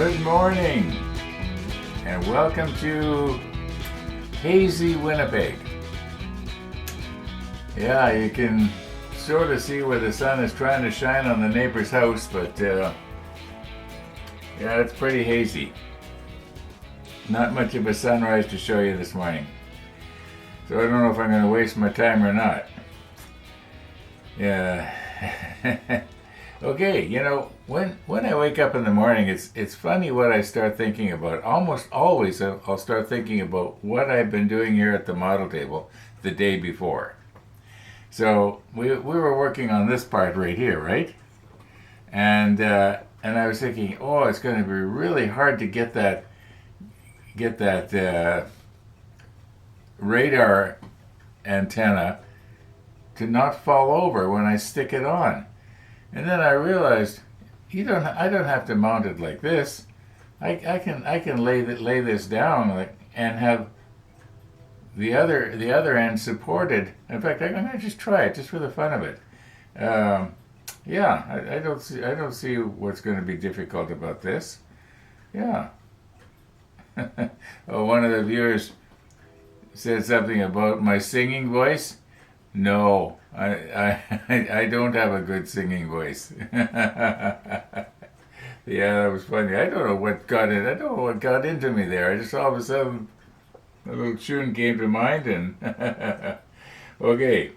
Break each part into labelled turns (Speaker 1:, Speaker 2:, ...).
Speaker 1: Good morning, and welcome to hazy Winnipeg. Yeah, you can sort of see where the sun is trying to shine on the neighbor's house, but yeah, it's pretty hazy. Not much of a sunrise to show you this morning. So I don't know if I'm going to waste my time or not. Yeah. Okay, when I wake up in the morning, it's funny what I start thinking about. Almost always I'll start thinking about what I've been doing here at the model table the day before. So we were working on this part right here, right? And I was thinking, oh, it's going to be really hard to get that radar antenna to not fall over when I stick it on. And then I realized I don't have to mount it like this. I can lay this down and have the other end supported. In fact, I'm gonna just try it just for the fun of it. Yeah, I don't see what's going to be difficult about this. Yeah. Oh, one of the viewers said something about my singing voice. No, I don't have a good singing voice. Yeah, that was funny. I don't know what got in. I don't know what got into me there. I just all of a sudden a little tune came to mind, and okay,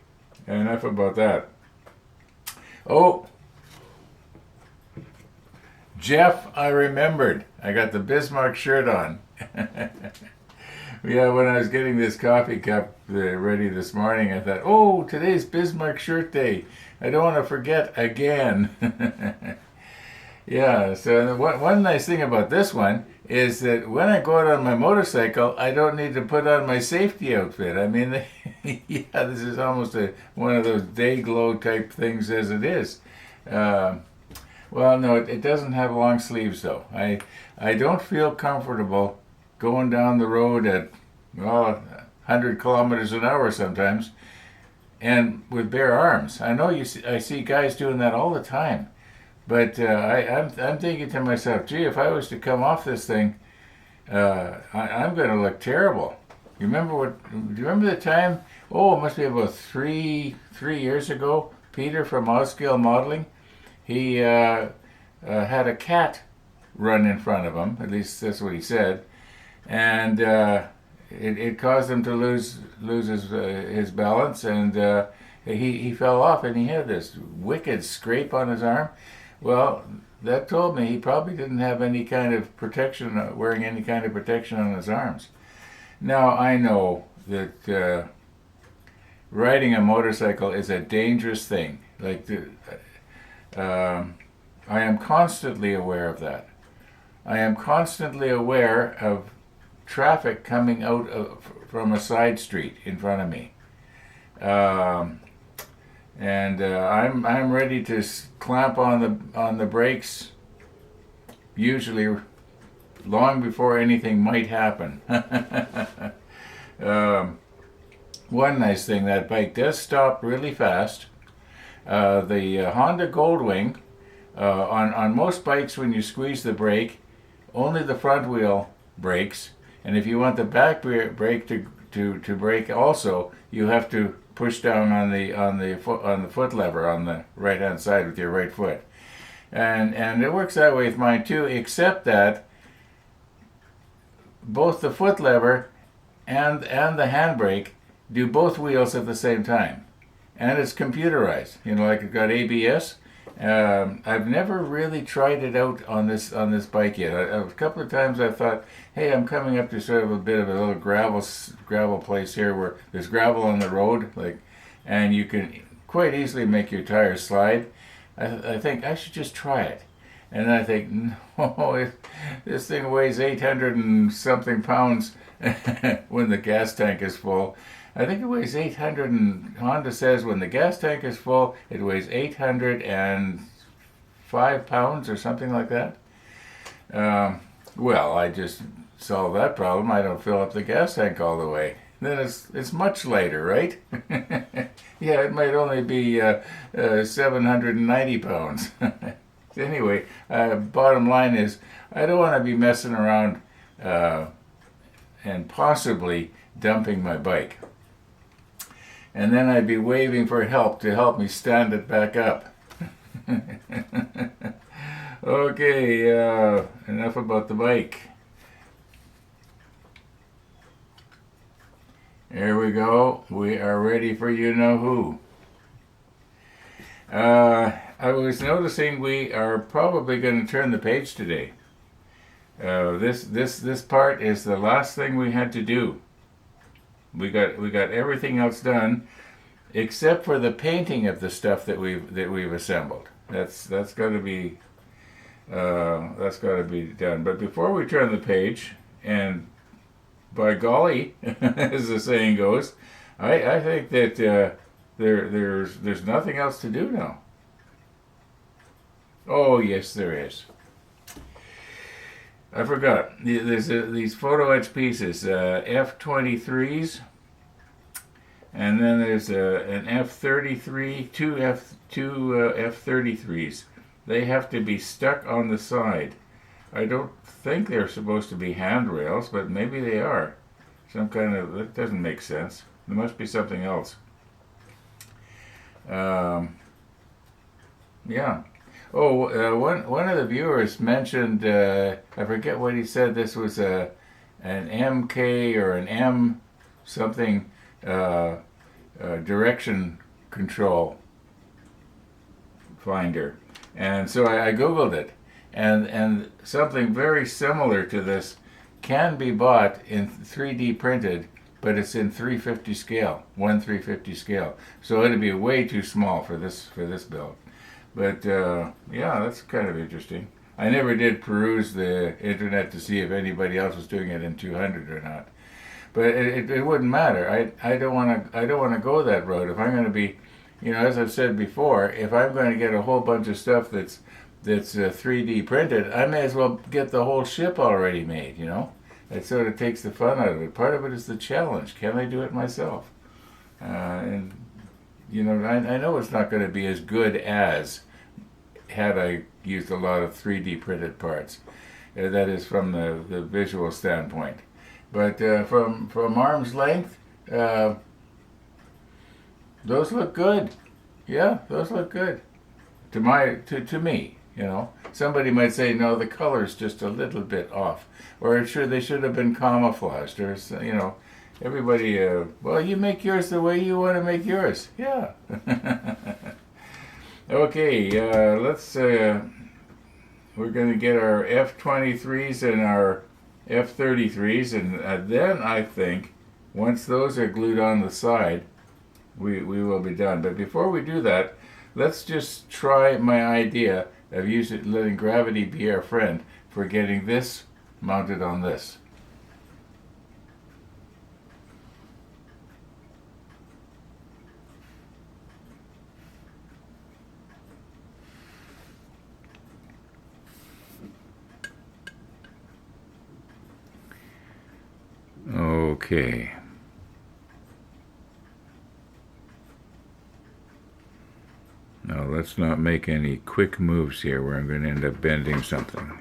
Speaker 1: enough about that. Oh, Jeff, I remembered. I got the Bismarck shirt on. Yeah, when I was getting this coffee cup ready this morning, I thought, oh, today's Bismarck shirt day. I don't want to forget again. Yeah, so one nice thing about this one is that when I go out on my motorcycle, I don't need to put on my safety outfit. I mean, yeah, this is almost one of those day glow type things as it is. Well, no, it doesn't have long sleeves, though. I don't feel comfortable going down the road at, 100 kilometers an hour sometimes, and with bare arms. I know I see guys doing that all the time, but I'm thinking to myself, gee, if I was to come off this thing, I'm going to look terrible. Do you remember the time? Oh, it must be about three years ago. Peter from Oscale Modeling, he had a cat run in front of him. At least that's what he said. And it caused him to lose his balance, and he fell off, and he had this wicked scrape on his arm. Well, that told me he probably didn't have any kind of protection, wearing any kind of protection on his arms. Now, I know that riding a motorcycle is a dangerous thing. I am constantly aware of that. I am constantly aware of traffic coming out from a side street in front of me, and I'm ready to clamp on the brakes, usually long before anything might happen. One nice thing, that bike does stop really fast. The Honda Goldwing, on most bikes, when you squeeze the brake, only the front wheel brakes. And if you want the back brake to brake also, you have to push down on the foot lever on the right hand side with your right foot. And it works that way with mine too, except that both the foot lever and the handbrake do both wheels at the same time. And it's computerized. Like it's got ABS. I've never really tried it out on this bike yet. A couple of times I've thought, hey, I'm coming up to sort of a bit of a little gravel place here where there's gravel on the road, and you can quite easily make your tires slide. I think I should just try it. And I think, no, this thing weighs 800 and something pounds when the gas tank is full. I think it weighs 800, and Honda says when the gas tank is full, it weighs 805 pounds or something like that. Well, I just solved that problem. I don't fill up the gas tank all the way. Then it's much lighter, right? Yeah, it might only be 790 pounds. Anyway, bottom line is, I don't want to be messing around and possibly dumping my bike. And then I'd be waving for help to help me stand it back up. Okay, enough about the bike. There we go. We are ready for you know who. I was noticing we are probably going to turn the page today. This part is the last thing we had to do. We got everything else done, except for the painting of the stuff that we've assembled. That's got to be done. But before we turn the page, and by golly, as the saying goes, I think that there's nothing else to do now. Oh yes, there is. I forgot. There's these photo etch pieces, F23s, and then there's an F33, two F33s. They have to be stuck on the side. I don't think they're supposed to be handrails, but maybe they are. Some kind of, that doesn't make sense. There must be something else. Yeah. Oh, one of the viewers mentioned, I forget what he said, this was an MK or an M something direction control finder. And so I Googled it, and something very similar to this can be bought in 3D printed, but it's in 350 scale, 1/350 scale. So it'd be way too small for this build. But yeah, that's kind of interesting. I never did peruse the internet to see if anybody else was doing it in 200 or not. But it wouldn't matter. I don't want to go that road. If I'm going to be, as I've said before, if I'm going to get a whole bunch of stuff that's 3D printed, I may as well get the whole ship already made. It sort of takes the fun out of it. Part of it is the challenge. Can I do it myself? And I know it's not going to be as good as had I used a lot of 3D printed parts. That is from the visual standpoint. But from arm's length, those look good. Yeah, those look good. To me, Somebody might say, no, the color's just a little bit off. Or they should have been camouflaged. Or, everybody, well, you make yours the way you want to make yours. Yeah. Okay, we're going to get our F23s and our F33s, and then I think once those are glued on the side, we will be done. But before we do that, let's just try my idea of letting gravity be our friend for getting this mounted on this. Okay. Now let's not make any quick moves here where I'm going to end up bending something.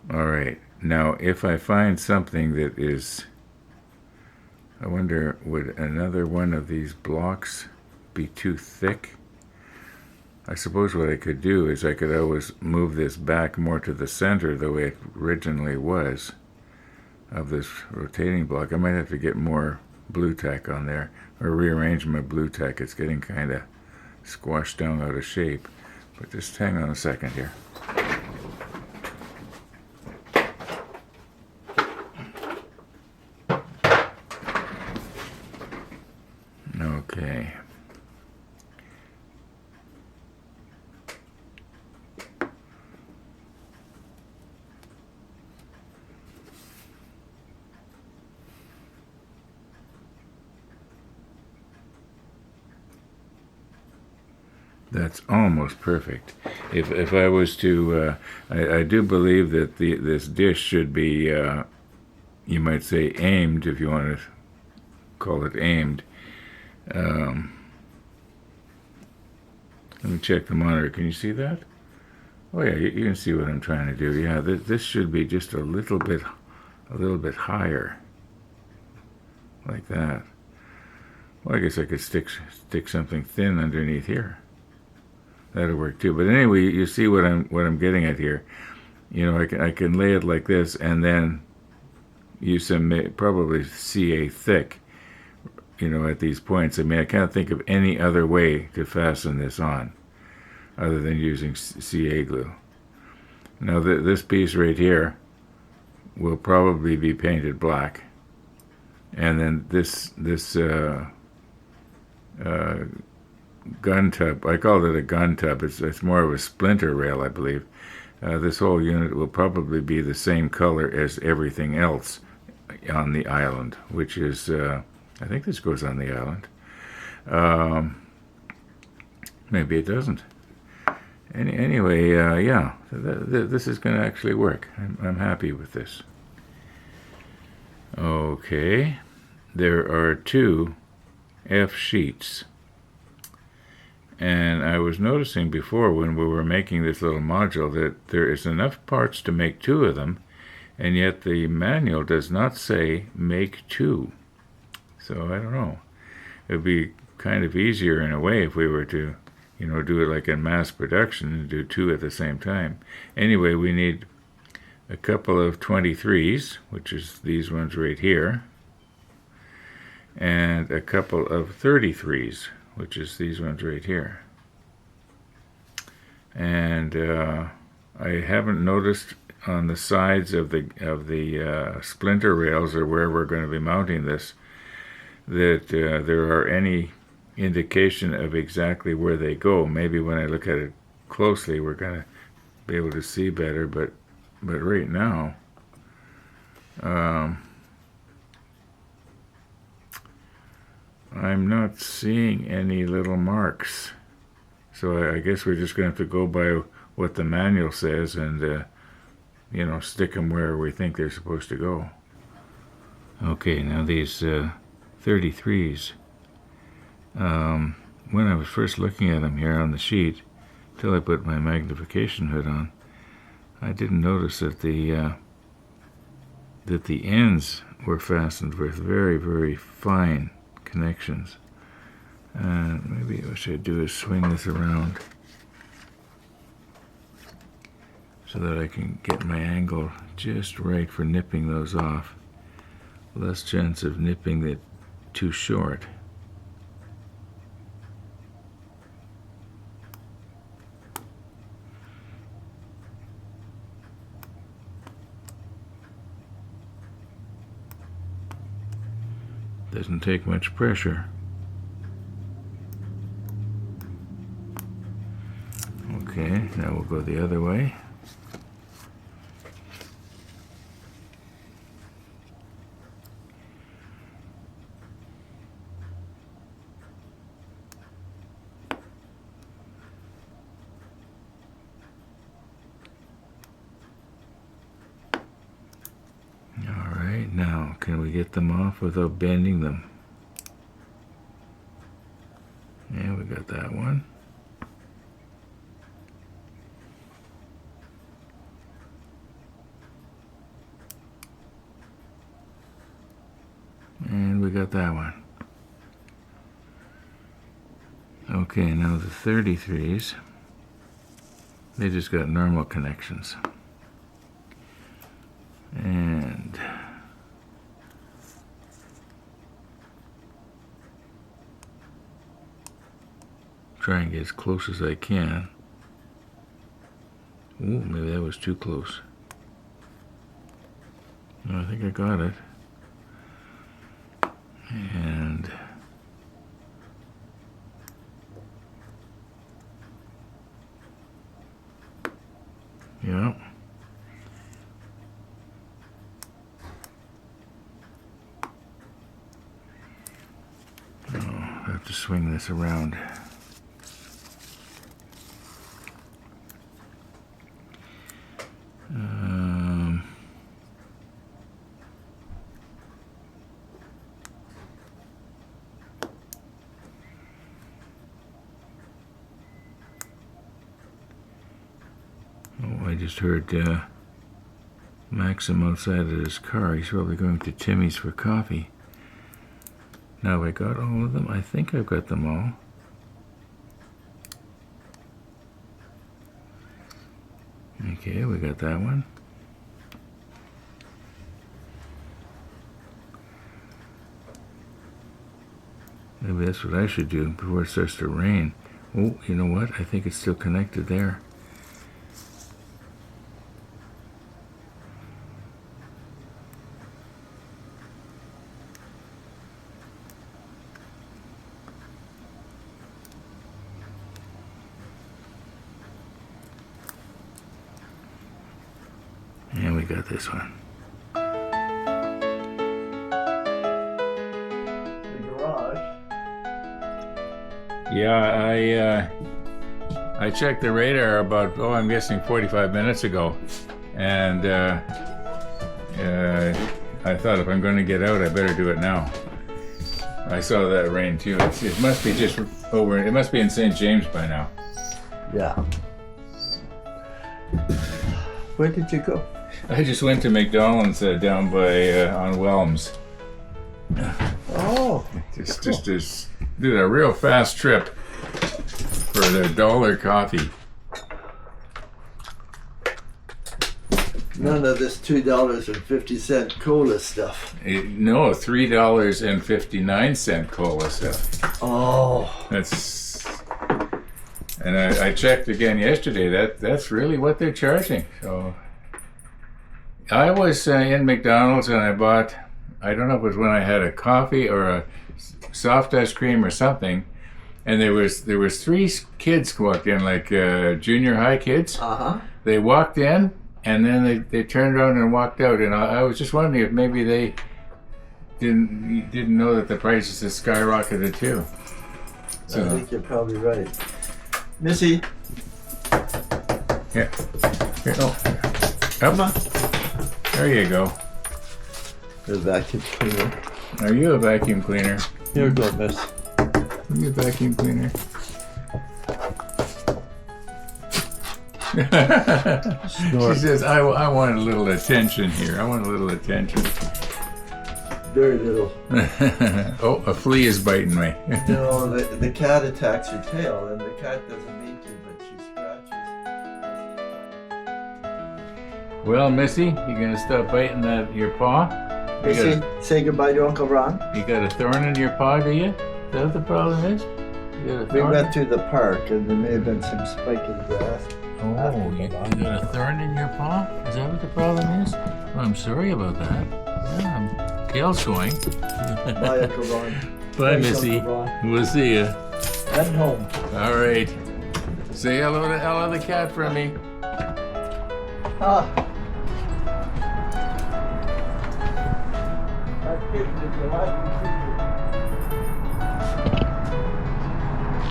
Speaker 1: Alright, now if I find something that is, I wonder, would another one of these blocks be too thick? I suppose what I could do is I could always move this back more to the center the way it originally was of this rotating block. I might have to get more blue tack on there, or rearrange my blue tack. It's getting kind of squashed down out of shape. But just hang on a second here. Okay. That's almost perfect. If I was to, I do believe that this dish should be, you might say aimed, if you want to call it aimed. Let me check the monitor. Can you see that? Oh yeah, you can see what I'm trying to do. Yeah, this should be just a little bit higher, like that. Well, I guess I could stick something thin underneath here. That'll work too. But anyway, you see what I'm getting at here. You know, I can lay it like this, and then use some probably CA thick. You know, at these points. I mean, I can't think of any other way to fasten this on, other than using CA glue. Now, this piece right here will probably be painted black, and then this gun tub, I called it a gun tub, it's more of a splinter rail, I believe. This whole unit will probably be the same color as everything else on the island, which is, I think this goes on the island. Maybe it doesn't. Anyway, yeah, this is going to actually work. I'm happy with this. Okay, there are 2 F sheets. And I was noticing before when we were making this little module that there is enough parts to make 2 of them, and yet the manual does not say make 2. So I don't know. It would be kind of easier in a way if we were to, you know, do it like in mass production and do 2 at the same time. Anyway, we need a couple of 23s, which is these ones right here, and a couple of 33s, which is these ones right here. And I haven't noticed on the sides of the splinter rails, or where we're going to be mounting this, that there are any indication of exactly where they go. Maybe when I look at it closely, we're going to be able to see better, but right now, I'm not seeing any little marks. So I guess we're just going to have to go by what the manual says and, you know, stick them where we think they're supposed to go. Okay, now these 33s. When I was first looking at them here on the sheet, till I put my magnification hood on, I didn't notice that the ends were fastened with very, very fine connections. And maybe what I should do is swing this around so that I can get my angle just right for nipping those off. Less chance of nipping it too short. Doesn't take much pressure. Okay, now we'll go the other way. Alright, now can we get them off without bending them? Yeah, we got that one. And we got that one. Okay, now the 33s, they just got normal connections. And try and get as close as I can. Ooh, maybe that was too close. No, I think I got it. And yeah. Oh, I have to swing this around. just heard Maxim outside of his car. He's probably going to Timmy's for coffee. Now I got all of them. I think I've got them all. Okay, we got that one. Maybe that's what I should do before it starts to rain. Oh, you know what? I think it's still connected there. And we got this one. Yeah, I checked the radar about, I'm guessing 45 minutes ago, and I thought if I'm going to get out, I better do it now. I saw that rain too. It must be just over. It must be in St. James by now.
Speaker 2: Yeah. Where did you go?
Speaker 1: I just went to McDonald's down by on Whelms.
Speaker 2: Oh,
Speaker 1: Just did a real fast trip for their $1 coffee.
Speaker 2: none of this $2.50 cola stuff.
Speaker 1: No, $3.59 cola stuff.
Speaker 2: Oh,
Speaker 1: That's, and I checked again yesterday. That's really what they're charging. So I was in McDonald's and I bought, I don't know if it was when I had a coffee or a soft ice cream or something, and there was 3 kids walked in, like junior high kids. They walked in and then they turned around and walked out, and I was just wondering if maybe they didn't know that the prices had skyrocketed too. So,
Speaker 2: I think you're probably right. Missy.
Speaker 1: Here. Oh. Come on. There you go.
Speaker 2: The vacuum cleaner.
Speaker 1: Are you a vacuum cleaner?
Speaker 2: Here you go, miss.
Speaker 1: Are you a vacuum cleaner? She says, I want a little attention here. I want a little attention.
Speaker 2: Very little.
Speaker 1: Oh, a flea is biting me.
Speaker 2: No, the cat attacks her tail, and the cat doesn't mean to, but she scratches.
Speaker 1: Well, Missy, you gonna stop biting your paw?
Speaker 2: Missy, say goodbye to Uncle Ron.
Speaker 1: You got a thorn in your paw, do you? Is that what the problem is? You got a
Speaker 2: We
Speaker 1: thorn?
Speaker 2: went to the park, and there may have been some spike in the grass.
Speaker 1: Oh, you got a thorn in your paw? Is that what the problem is? Well, I'm sorry about that. Yeah, Gail's going.
Speaker 2: Bye, Uncle Ron.
Speaker 1: Bye,
Speaker 2: Thanks,
Speaker 1: Missy.
Speaker 2: Uncle Ron.
Speaker 1: We'll see you.
Speaker 2: Head home.
Speaker 1: All right. Say hello to Ella the cat for me.
Speaker 2: Ah. That kid, did you like him?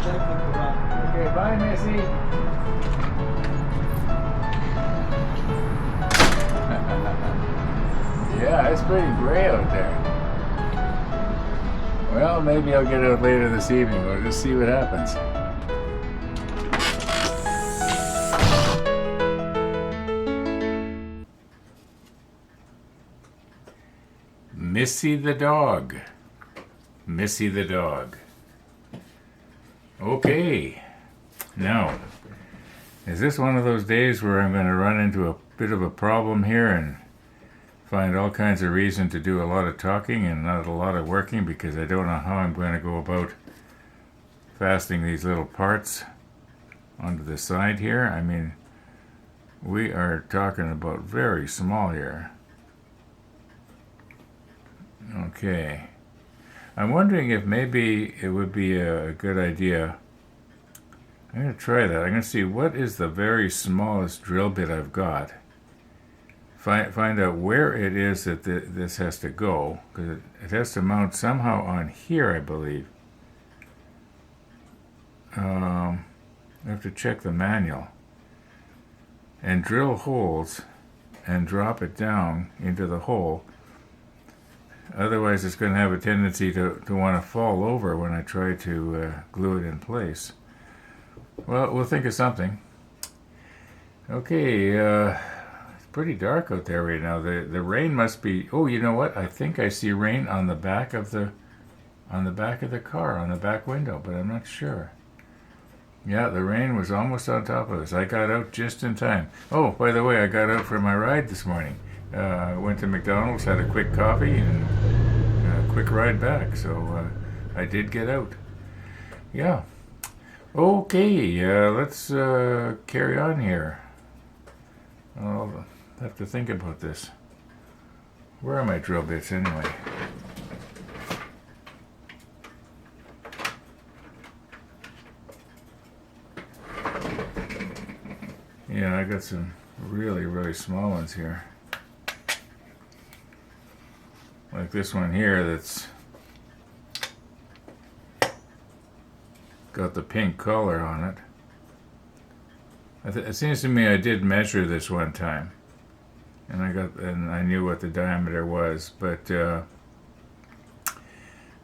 Speaker 2: Thank you, Uncle Ron.
Speaker 1: Okay, bye, Missy. Yeah, it's pretty gray out there. Well, maybe I'll get out later this evening. We'll just see what happens. Missy the dog. Missy the dog. Okay. Now, is this one of those days where I'm going to run into a bit of a problem here and find all kinds of reason to do a lot of talking and not a lot of working, because I don't know how I'm going to go about fastening these little parts onto the side here. I mean, we are talking about very small here. Okay. I'm wondering if maybe it would be a good idea. I'm going to try that. I'm going to see what is the very smallest drill bit I've got. Find out where it is that this has to go, because it has to mount somehow on here, I believe. I have to check the manual. And drill holes and drop it down into the hole. Otherwise, it's going to have a tendency to want to fall over when I try to glue it in place. Well, we'll think of something. Okay, it's pretty dark out there right now. The rain must be. Oh, you know what? I think I see rain on the back of the car, on the back window, but I'm not sure. Yeah, the rain was almost on top of us. I got out just in time. Oh, by the way, I got out for my ride this morning. I went to McDonald's, had a quick coffee, and a quick ride back. So I did get out. Yeah. Okay, let's carry on here. I'll have to think about this. Where are my drill bits anyway? Yeah, I got some really, really small ones here. Like this one here that's got the pink color on it. It seems to me I did measure this one time, and I knew what the diameter was, but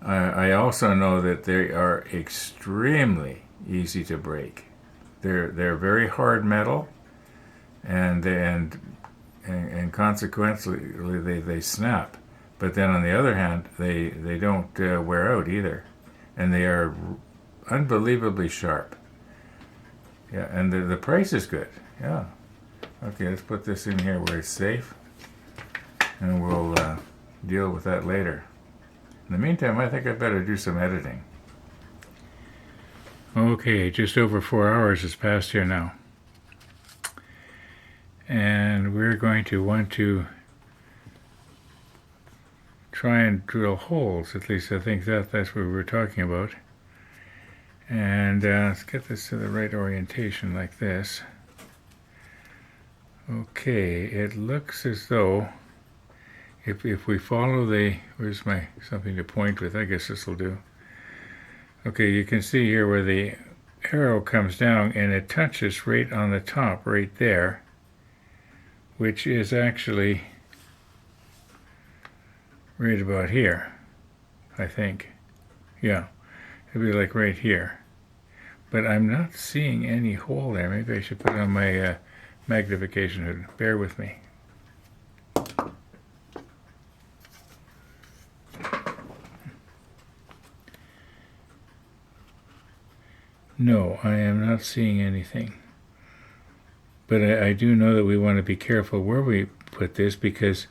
Speaker 1: I also know that they are extremely easy to break. They're very hard metal, and consequently they snap. But then on the other hand, they don't wear out either, and they are unbelievably sharp. Yeah, and the price is good. Yeah. Okay, let's put this in here where it's safe, and we'll deal with that later. In the meantime, I think I better do some editing. Okay, just over 4 hours has passed here now. And we're going to want to try and drill holes. At least I think that's what we were talking about. And let's get this to the right orientation like this. Okay, it looks as though if we follow where's my something to point with? I guess this will do. Okay, you can see here where the arrow comes down and it touches right on the top, right there, which is actually right about here, I think. Yeah, it'd be like right here. But I'm not seeing any hole there. Maybe I should put on my magnification hood. Bear with me. No, I am not seeing anything. But I do know that we want to be careful where we put this, because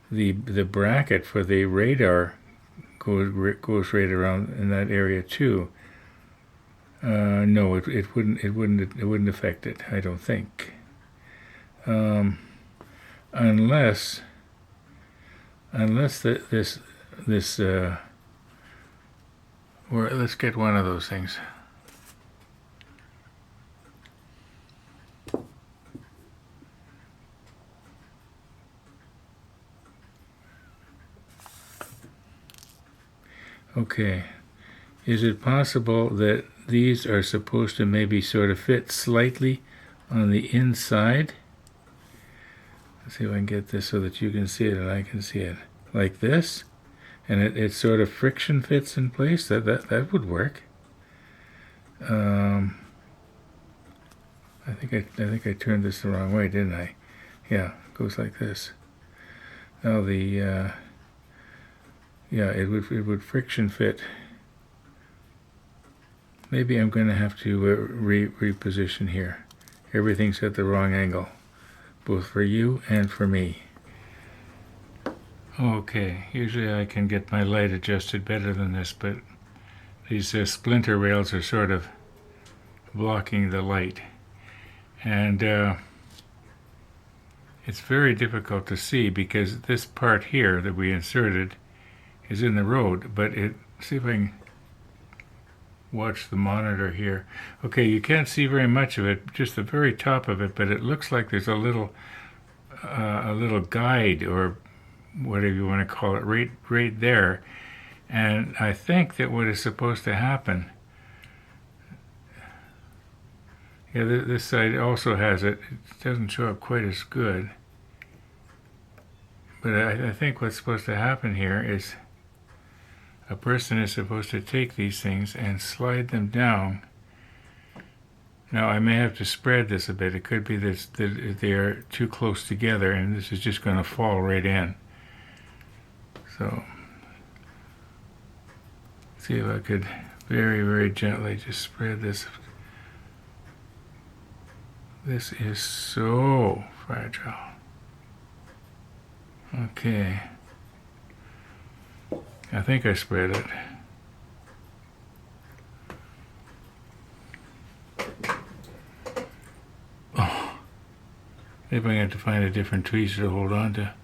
Speaker 1: the bracket for the radar goes right around in that area too. No, it wouldn't affect it, I don't think. Unless this or let's get one of those things. Okay, is it possible that these are supposed to maybe sort of fit slightly on the inside? Let's see if I can get this so that you can see it and I can see it. Like this, and it sort of friction fits in place. That would work. I think I turned this the wrong way, didn't I? Yeah, it goes like this. Now yeah, it would friction fit. Maybe I'm going to have to reposition here. Everything's at the wrong angle, both for you and for me. Okay, usually I can get my light adjusted better than this, but these splinter rails are sort of blocking the light. And it's very difficult to see because this part here that we inserted is in the road, but see if I can watch the monitor here. Okay, you can't see very much of it, just the very top of it, but it looks like there's a little guide, or whatever you want to call it, right there. And I think that what is supposed to happen, yeah, this side also has it. It doesn't show up quite as good, but I think what's supposed to happen here is a person is supposed to take these things and slide them down Now I may have to spread this a bit. It could be that they are too close together and this is just going to fall right in. So see if I could very, very gently just spread this. This is so fragile. Okay. I think I spread it. Oh, maybe I have to find a different tweezer to hold on to.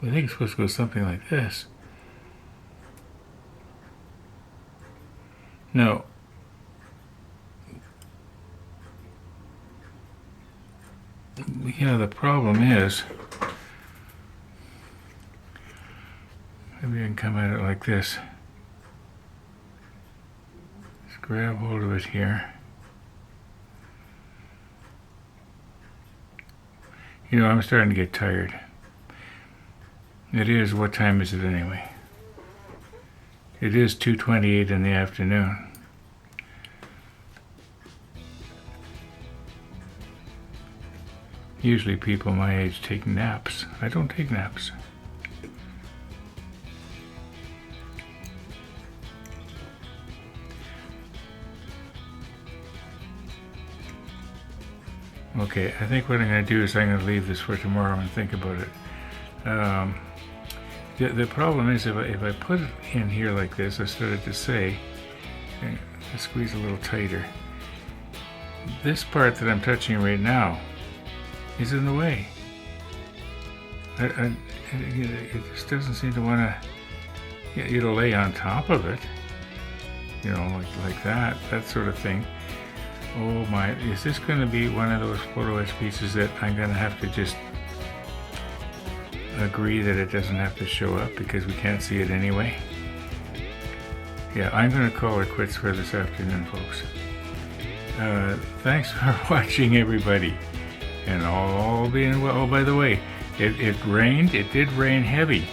Speaker 1: I think it's supposed to go something like this. No. Yeah, the problem is, maybe I can come at it like this. Just grab hold of it here. You know, I'm starting to get tired. It is, what time is it anyway? It is 2:28 in the afternoon. Usually people my age take naps. I don't take naps. Okay, I think what I'm going to do is I'm going to leave this for tomorrow and think about it. The problem is if I put it in here like this, I started to say, and squeeze a little tighter. This part that I'm touching right now is in the way. It just doesn't seem to want to. It'll lay on top of it, you know, like that sort of thing. Oh my! Is this going to be one of those photo etch pieces that I'm going to have to just agree that it doesn't have to show up because we can't see it anyway? Yeah, I'm going to call it quits for this afternoon, folks. Thanks for watching, everybody. And all being well. Oh, by the way, it rained. It did rain heavy.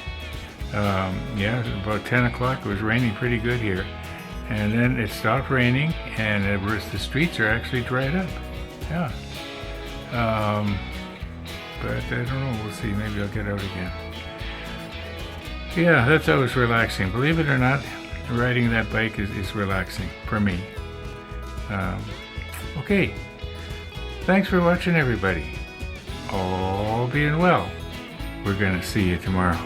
Speaker 1: Yeah, about 10 o'clock. It was raining pretty good here. And then it stopped raining, and the streets are actually dried up. Yeah. But I don't know. We'll see. Maybe I'll get out again. Yeah, that's always relaxing. Believe it or not, riding that bike is relaxing for me. Okay. Thanks for watching, everybody. All being well. We're going to see you tomorrow.